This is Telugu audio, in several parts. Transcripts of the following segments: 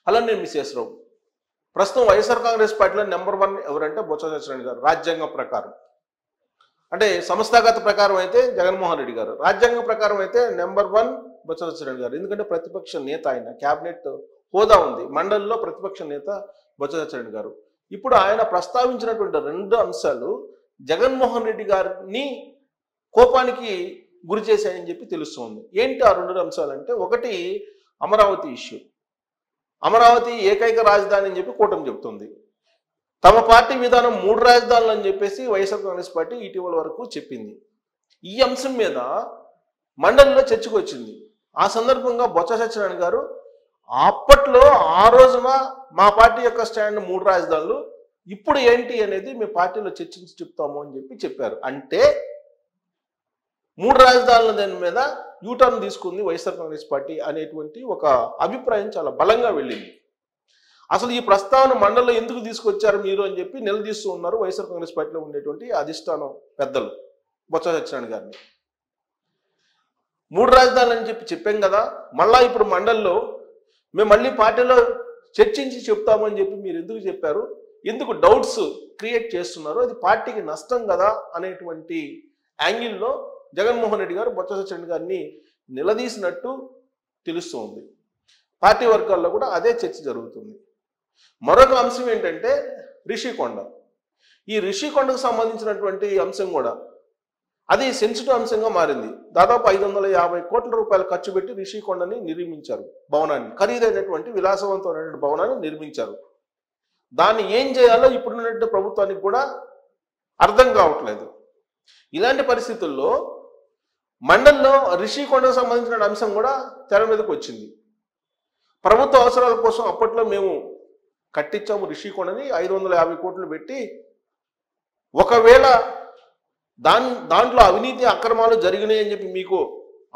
అలానే మిసెస్ రావు. ప్రస్తుతం వైఎస్ఆర్ కాంగ్రెస్ పార్టీలో నెంబర్ 1 ఎవరంటే బొత్స సత్యనారాయణ గారు. రాజ్యాంగం ప్రకారం అంటే సంస్థాగత ప్రకారం అయితే జగన్మోహన్ రెడ్డి గారు, రాజ్యాంగం ప్రకారం అయితే నెంబర్ 1 బొత్స సత్యనారాయణ గారు. ఎందుకంటే ప్రతిపక్ష నేత, ఆయన క్యాబినెట్ హోదా ఉంది, మండలిలో ప్రతిపక్ష నేత బొత్స సత్యనారాయణ గారు. ఇప్పుడు ఆయన ప్రస్తావించినటువంటి 2 అంశాలు జగన్మోహన్ రెడ్డి గారిని కోపానికి గురి చేశాయని చెప్పి తెలుస్తుంది. ఏంటి ఆ 2 అంశాలంటే, ఒకటి అమరావతి ఇష్యూ. అమరావతి ఏకైక రాజధాని అని చెప్పి కూటమి చెబుతుంది. తమ పార్టీ విధానం 3 రాజధానులు అని చెప్పేసి వైఎస్ఆర్ కాంగ్రెస్ పార్టీ ఇటీవల వరకు చెప్పింది. ఈ అంశం మీద మండలిలో చర్చకు వచ్చింది. ఆ సందర్భంగా బొత్స సత్యనారాయణ గారు అప్పట్లో ఆ రోజున మా పార్టీ యొక్క స్టాండ్ 3 రాజధానులు, ఇప్పుడు ఏంటి అనేది మీ పార్టీలో చర్చించి చెప్తాము అని చెప్పారు. అంటే 3 రాజధానుల దాని మీద యూటర్న్ తీసుకుంది వైఎస్ఆర్ కాంగ్రెస్ పార్టీ అనేటువంటి ఒక అభిప్రాయం చాలా బలంగా వెళ్ళింది. అసలు ఈ ప్రస్తావన మండలిలో ఎందుకు తీసుకొచ్చారు మీరు అని చెప్పి నిలదీస్తూ ఉన్నారు వైఎస్ఆర్ కాంగ్రెస్ పార్టీలో ఉండేటువంటి అధిష్టానం పెద్దలు బొత్స సత్యనారాయణ గారిని. 3 రాజధానులు అని చెప్పాం కదా, మళ్ళా ఇప్పుడు మండలిలో మేము మళ్ళీ పార్టీలో చర్చించి చెప్తామని చెప్పి మీరు ఎందుకు చెప్పారు, ఎందుకు డౌట్స్ క్రియేట్ చేస్తున్నారు, అది పార్టీకి నష్టం కదా అనేటువంటి యాంగిల్లో జగన్మోహన్ రెడ్డి గారు బొత్స సత్యనారాయణ గారిని నిలదీసినట్టు తెలుస్తుంది. పార్టీ వర్గాల్లో కూడా అదే చర్చ జరుగుతుంది. మరొక అంశం ఏంటంటే రిషికొండ. ఈ రిషికొండకు సంబంధించినటువంటి అంశం కూడా అది సెన్సిటివ్ అంశంగా మారింది. దాదాపు 550 కోట్ల రూపాయలు ఖర్చు పెట్టి రిషికొండని నిర్మించారు, భవనాన్ని, ఖరీదైనటువంటి విలాసవంతమైనటువంటి భవనాన్ని నిర్మించారు. దాన్ని ఏం చేయాలో ఇప్పుడున్నటువంటి ప్రభుత్వానికి కూడా అర్థం కావట్లేదు. ఇలాంటి పరిస్థితుల్లో మండలిలో రిషికొండకు సంబంధించిన అంశం కూడా తెర మీదకి వచ్చింది. ప్రభుత్వ అవసరాల కోసం అప్పట్లో మేము కట్టించాము రిషికొండని 550 కోట్లు పెట్టి, ఒకవేళ దాంట్లో అవినీతి అక్రమాలు జరిగినాయి అని చెప్పి మీకు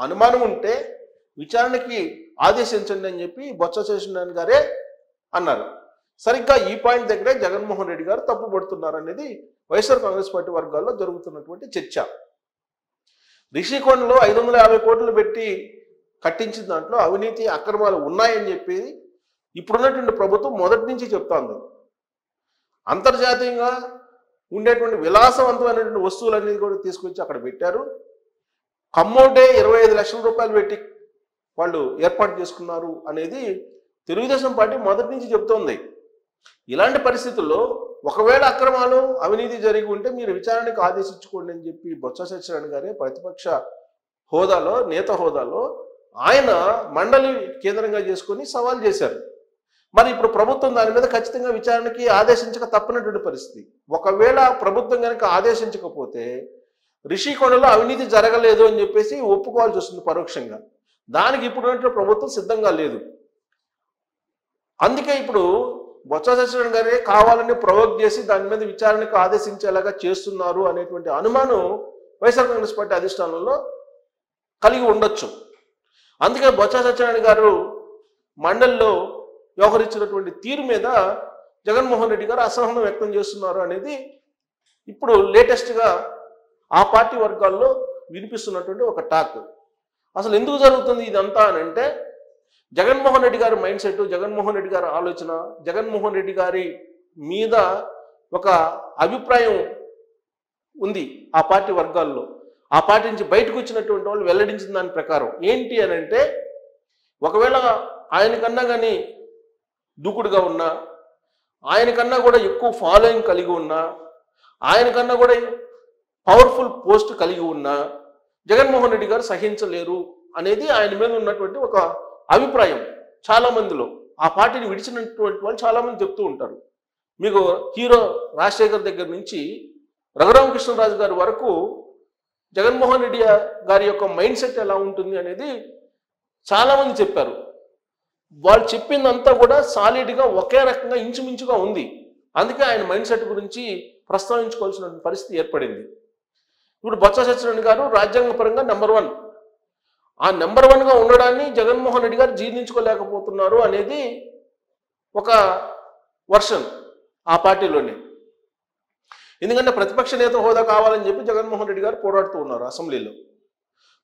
అనుమానం ఉంటే విచారణకి ఆదేశించండి అని చెప్పి బొత్స సత్యనారాయణ గారే అన్నారు. సరిగ్గా ఈ పాయింట్ దగ్గరే జగన్మోహన్ రెడ్డి గారు తప్పు పడుతున్నారు అనేది వైఎస్ఆర్ కాంగ్రెస్ పార్టీ వర్గాల్లో జరుగుతున్నటువంటి చర్చ. రిషికొండలో 550 కోట్లు పెట్టి కట్టించిన దాంట్లో అవినీతి అక్రమాలు ఉన్నాయని చెప్పి ఇప్పుడున్నటువంటి ప్రభుత్వం మొదటి నుంచి చెప్తోంది. అంతర్జాతీయంగా ఉండేటువంటి విలాసవంతమైనటువంటి వస్తువులన్నీ కూడా తీసుకొచ్చి అక్కడ పెట్టారు. కమ్మోటే 25 లక్షల రూపాయలు పెట్టి వాళ్ళు ఏర్పాటు చేసుకున్నారు అనేది తెలుగుదేశం పార్టీ మొదటి నుంచి చెప్తోంది. ఇలాంటి పరిస్థితుల్లో ఒకవేళ అక్రమాలు అవినీతి జరిగి ఉంటే మీరు విచారణకు ఆదేశించుకోండి అని చెప్పి బొత్స సత్యనారాయణ గారే ప్రతిపక్ష హోదాలో, నేత హోదాలో ఆయన మండలి కేంద్రంగా చేసుకొని సవాల్ చేశారు. మరి ఇప్పుడు ప్రభుత్వం దాని మీద ఖచ్చితంగా విచారణకి ఆదేశించక తప్పనటువంటి పరిస్థితి. ఒకవేళ ప్రభుత్వం కనుక ఆదేశించకపోతే రిషికొండలో అవినీతి జరగలేదు అని చెప్పేసి ఒప్పుకోవాల్సి వస్తుంది పరోక్షంగా. దానికి ఇప్పుడు ప్రభుత్వం సిద్ధంగా లేదు. అందుకే ఇప్పుడు బొత్స సత్యనారాయణ గారే కావాలని ప్రవోక్ చేసి దాని మీద విచారణకు ఆదేశించేలాగా చేస్తున్నారు అనేటువంటి అనుమానం వైఎస్ఆర్ కాంగ్రెస్ పార్టీ అధిష్టానంలో కలిగి ఉండొచ్చు. అందుకే బొత్స సత్యనారాయణ గారు మండలిలో వ్యవహరించినటువంటి తీరు మీద జగన్మోహన్ రెడ్డి గారు అసహనం వ్యక్తం చేస్తున్నారు అనేది ఇప్పుడు లేటెస్ట్గా ఆ పార్టీ వర్గాల్లో వినిపిస్తున్నటువంటి ఒక టాక్. అసలు ఎందుకు జరుగుతుంది ఇదంతా అని అంటే, జగన్మోహన్ రెడ్డి గారి మైండ్ సెట్, జగన్మోహన్ రెడ్డి గారి ఆలోచన, జగన్మోహన్ రెడ్డి గారి మీద ఒక అభిప్రాయం ఉంది ఆ పార్టీ వర్గాల్లో. ఆ పార్టీ నుంచి బయటకు వచ్చినటువంటి వాళ్ళు వెల్లడించిన దాని ప్రకారం ఏంటి అని అంటే, ఒకవేళ ఆయనకన్నా కానీ దూకుడుగా ఉన్నా, ఆయనకన్నా కూడా ఎక్కువ ఫాలోయింగ్ కలిగి ఉన్నా, ఆయనకన్నా కూడా పవర్ఫుల్ పోస్ట్ కలిగి ఉన్నా జగన్మోహన్ రెడ్డి గారు సహించలేరు అనేది ఆయన మీద ఉన్నటువంటి ఒక అభిప్రాయం చాలా మందిలో. ఆ పార్టీని విడిచినటువంటి వాళ్ళు చాలా మంది చెప్తూ ఉంటారు. మీకు హీరో రాజశేఖర్ దగ్గర నుంచి రఘురామకృష్ణరాజు గారి వరకు జగన్మోహన్ రెడ్డి గారి యొక్క మైండ్ సెట్ ఎలా ఉంటుంది అనేది చాలా మంది చెప్పారు. వాళ్ళు చెప్పిందంతా కూడా సాలిడ్గా ఒకే రకంగా ఇంచుమించుగా ఉంది. అందుకే ఆయన మైండ్ సెట్ గురించి ప్రస్తావించుకోవాల్సిన పరిస్థితి ఏర్పడింది. ఇప్పుడు బొత్స సత్యనారాయణ గారు రాజ్యాంగపరంగా నెంబర్ 1, ఆ నెంబర్ 1గా ఉండడాన్ని జగన్మోహన్ రెడ్డి గారు జీర్ణించుకోలేకపోతున్నారు అనేది ఒక వర్షన్ ఆ పార్టీలోనే. ఎందుకంటే ప్రతిపక్ష నేత హోదా కావాలని చెప్పి జగన్మోహన్ రెడ్డి గారు పోరాడుతూ ఉన్నారు అసెంబ్లీలో.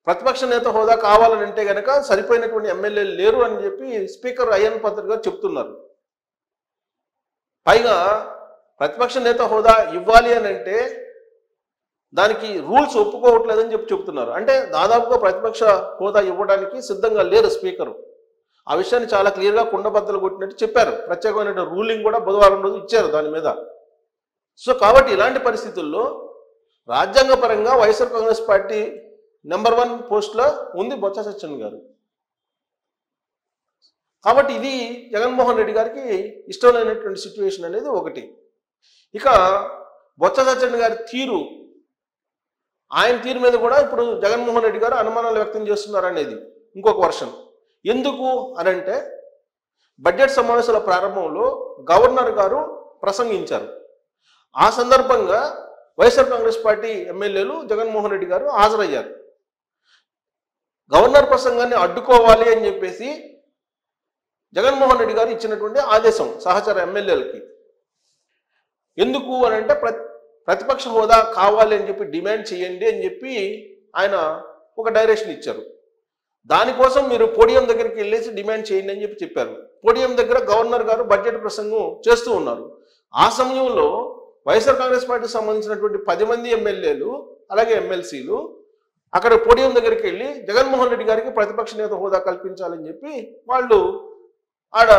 ప్రతిపక్ష నేత హోదా కావాలని అంటే గనక సరిపోయినటువంటి ఎమ్మెల్యేలు లేరు అని చెప్పి స్పీకర్ అయ్యన్ పాత్ర గారు చెప్తున్నారు. పైగా ప్రతిపక్ష నేత హోదా ఇవ్వాలి అని అంటే దానికి రూల్స్ ఒప్పుకోవట్లేదని చెప్తున్నారు. అంటే దాదాపుగా ప్రతిపక్ష హోదా ఇవ్వడానికి సిద్ధంగా లేరు స్పీకరు. ఆ విషయాన్ని చాలా క్లియర్గా కుండబద్దలు కొట్టినట్టు చెప్పారు. ప్రత్యేకమైన రూలింగ్ కూడా బుధవారం రోజు ఇచ్చారు దాని మీద. సో కాబట్టి ఇలాంటి పరిస్థితుల్లో రాజ్యాంగపరంగా వైఎస్ఆర్ కాంగ్రెస్ పార్టీ నెంబర్ 1 పోస్ట్లో ఉంది బొత్స సత్యనారాయణ గారు. కాబట్టి ఇది జగన్మోహన్ రెడ్డి గారికి ఇష్టం లేనటువంటి సిచ్యువేషన్ అనేది ఒకటి. ఇక బొత్స సత్యనారాయణ గారి తీరు, ఆయన తీరు మీద కూడా ఇప్పుడు జగన్మోహన్ రెడ్డి గారు అనుమానాలు వ్యక్తం చేస్తున్నారు అనేది ఇంకొక వర్షన్. ఎందుకు అనంటే బడ్జెట్ సమావేశాల ప్రారంభంలో గవర్నర్ గారు ప్రసంగించారు. ఆ సందర్భంగా వైఎస్ఆర్ కాంగ్రెస్ పార్టీ ఎమ్మెల్యేలు జగన్మోహన్ రెడ్డి గారు హాజరయ్యారు. గవర్నర్ ప్రసంగాన్ని అడ్డుకోవాలి అని చెప్పేసి జగన్మోహన్ రెడ్డి గారు ఇచ్చినటువంటి ఆదేశం సహచర ఎమ్మెల్యేలకి. ఎందుకు అని అంటే ప్రతిపక్ష హోదా కావాలి అని చెప్పి డిమాండ్ చేయండి అని చెప్పి ఆయన ఒక డైరెక్షన్ ఇచ్చారు. దానికోసం మీరు పోడియం దగ్గరికి వెళ్ళేసి డిమాండ్ చేయండి అని చెప్పారు. పోడియం దగ్గర గవర్నర్ గారు బడ్జెట్ ప్రసంగం చేస్తూ ఉన్నారు. ఆ సమయంలో వైఎస్ఆర్ కాంగ్రెస్ పార్టీకి సంబంధించినటువంటి 10 మంది ఎమ్మెల్యేలు అలాగే ఎమ్మెల్సీలు అక్కడ పోడియం దగ్గరికి వెళ్ళి జగన్మోహన్ రెడ్డి గారికి ప్రతిపక్ష నేత హోదా కల్పించాలని చెప్పి వాళ్ళు ఆడ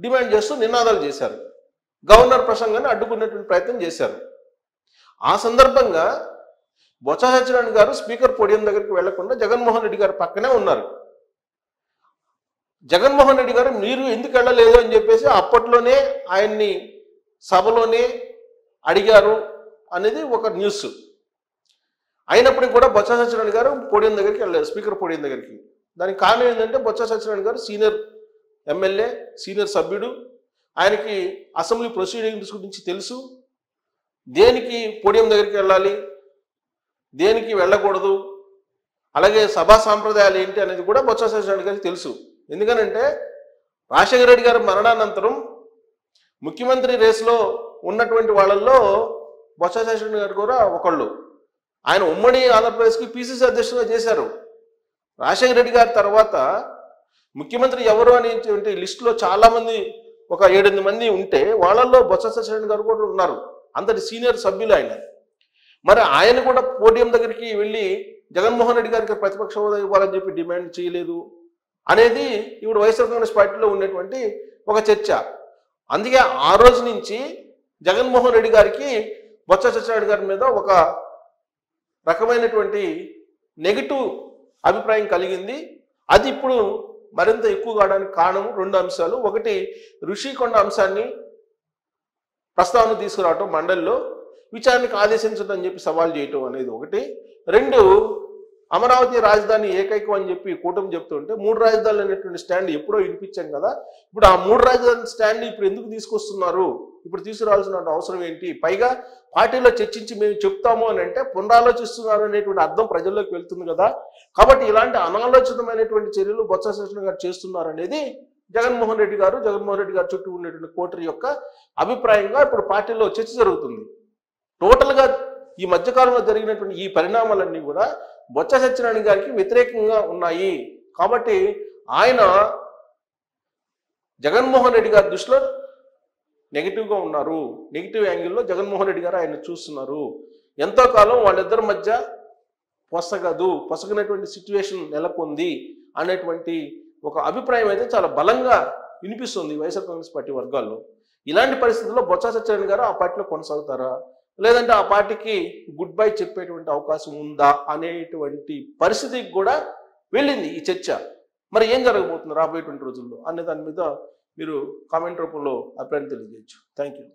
డిమాండ్ చేస్తూ నినాదాలు చేశారు. గవర్నర్ ప్రసంగాన్ని అడ్డుకునేటువంటి ప్రయత్నం చేశారు. ఆ సందర్భంగా బొత్స సత్యనారాయణ గారు స్పీకర్ పోడియం దగ్గరికి వెళ్లకుండా జగన్మోహన్ రెడ్డి గారు పక్కనే ఉన్నారు. జగన్మోహన్ రెడ్డి గారు మీరు ఎందుకు వెళ్ళలేదు అని చెప్పేసి అప్పట్లోనే ఆయన్ని సభలోనే అడిగారు అనేది ఒక న్యూస్. అయినప్పటికీ కూడా బొత్స సత్యనారాయణ గారు పోడియం దగ్గరికి వెళ్ళలేదు, స్పీకర్ పోడియం దగ్గరికి. దానికి కారణం ఏంటంటే బొత్స సత్యనారాయణ గారు సీనియర్ ఎమ్మెల్యే, సీనియర్ సభ్యుడు. ఆయనకి అసెంబ్లీ ప్రొసీడింగ్స్ గురించి తెలుసు. దేనికి పోడియం దగ్గరికి వెళ్ళాలి, దేనికి వెళ్ళకూడదు, అలాగే సభా సాంప్రదాయాలు ఏంటి అనేది కూడా బొత్స సత్యనారాయణ గారికి తెలుసు. ఎందుకనంటే రాజశేఖర రెడ్డి గారి మరణానంతరం ముఖ్యమంత్రి రేసులో ఉన్నటువంటి వాళ్ళల్లో బొత్స సత్యనారాయణ గారు కూడా ఒకళ్ళు. ఆయన ఉమ్మడి ఆంధ్రప్రదేశ్కి పిసిసి అధ్యక్షులుగా చేశారు. రాజశేఖర రెడ్డి గారి తర్వాత ముఖ్యమంత్రి ఎవరు అనేటువంటి లిస్టులో చాలామంది ఒక 7-8 మంది ఉంటే వాళ్ళల్లో బొత్స సత్యనారాయణ గారు కూడా ఉన్నారు. అంతటి సీనియర్ సభ్యులు ఆయన. మరి ఆయన కూడా పోడియం దగ్గరికి వెళ్ళి జగన్మోహన్ రెడ్డి గారికి ప్రతిపక్ష హోదా ఇవ్వాలని చెప్పి డిమాండ్ చేయలేదు అనేది ఇప్పుడు వైఎస్ఆర్ కాంగ్రెస్ పార్టీలో ఉన్నటువంటి ఒక చర్చ. అందుకే ఆ రోజు నుంచి జగన్మోహన్ రెడ్డి గారికి బొత్స సత్యనారాయణ గారి మీద ఒక రకమైనటువంటి నెగిటివ్ అభిప్రాయం కలిగింది. అది ఇప్పుడు మరింత ఎక్కువ కావడానికి కారణం 2 అంశాలు. ఒకటి, ఋషికొండ అంశాన్ని ప్రస్తావన తీసుకురావటం, మండలిలో విచారణకు ఆదేశించడం అని చెప్పి సవాల్ చేయటం అనేది ఒకటి. 2, అమరావతి రాజధాని ఏకైకం అని చెప్పి కూటమి చెప్తుంటే 3 రాజధానులు అనేటువంటి స్టాండ్ ఎప్పుడో వినిపించాం కదా. ఇప్పుడు ఆ 3 రాజధాని స్టాండ్ ఇప్పుడు ఎందుకు తీసుకొస్తున్నారు, ఇప్పుడు తీసుకురావాల్సిన అవసరం ఏంటి? పైగా పార్టీలో చర్చించి మేము చెప్తాము అని అంటే పునరాలోచిస్తున్నారు అనేటువంటి అర్థం ప్రజల్లోకి వెళ్తుంది కదా. కాబట్టి ఇలాంటి అనాలోచితమైనటువంటి చర్యలు బొత్స సత్యనారాయణ గారు చేస్తున్నారు అనేది జగన్మోహన్ రెడ్డి గారు చుట్టూ ఉండేటువంటి కోటరి యొక్క అభిప్రాయంగా ఇప్పుడు పార్టీలో చర్చ జరుగుతుంది. టోటల్గా ఈ మధ్యకాలంలో జరిగినటువంటి ఈ పరిణామాలన్నీ కూడా బొత్స సత్యనారాయణ గారికి వ్యతిరేకంగా ఉన్నాయి. కాబట్టి ఆయన జగన్మోహన్ రెడ్డి గారి దృష్టిలో నెగిటివ్గా ఉన్నారు. నెగిటివ్ యాంగిల్లో జగన్మోహన్ రెడ్డి గారు ఆయన చూస్తున్నారు. ఎంతో కాలం వాళ్ళిద్దరి మధ్య పొసగనటువంటి సిచ్యువేషన్ నెలకొంది అనేటువంటి ఒక అభిప్రాయం అయితే చాలా బలంగా వినిపిస్తుంది వైఎస్ఆర్ కాంగ్రెస్ పార్టీ వర్గాల్లో. ఇలాంటి పరిస్థితుల్లో బొత్స సత్యనారాయణ గారు ఆ పార్టీలో కొనసాగుతారా, లేదంటే ఆ పార్టీకి గుడ్ బై చెప్పేటువంటి అవకాశం ఉందా అనేటువంటి పరిస్థితికి కూడా వెళ్ళింది ఈ చర్చ. మరి ఏం జరగబోతుంది రాబోయేటువంటి రోజుల్లో అనే దాని మీద మీరు కామెంట్ రూపంలో అభిప్రాయం తెలియజేయచ్చు. Thank you.